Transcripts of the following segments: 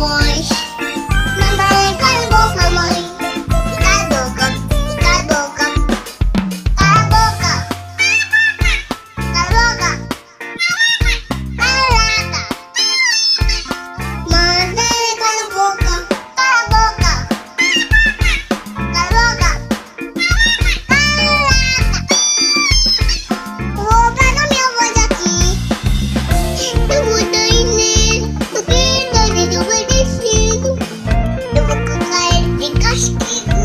voz. Mandar cala a boca, mãe. Cala a boca, cala a boca. Cala a boca. Cala a boca. Cala. Mandar cala a boca. Cala a boca. Cala a boca. Vou pegar minha voz aqui. Eu vou treinar, porque eu vou descendo. Eu vou colocar ele de castigo.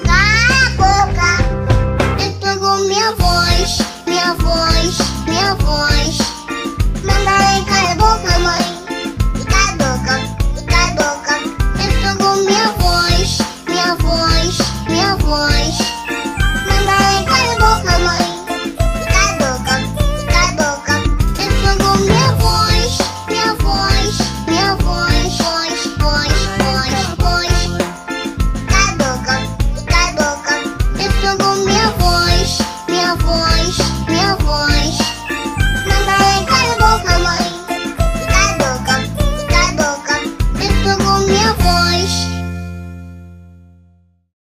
Cala a boca. Ele pegou minha voz, minha voz, minha voz. Manda ele cala a boca, mãe. Cala a boca, cala a boca. Ele pegou minha voz, minha voz, minha voz. Manda ele cala a boca, mãe. Cala a boca, cala a boca. Ele pegou minha voz, minha voz, minha voz, voz, voz, voz, voz. Cala a boca, cala a boca. Ele pegou minha voz, minha voz, minha voz. Manda ele cala a boca, mãe. Cala a boca, cala a boca. Ele pegou minha voz.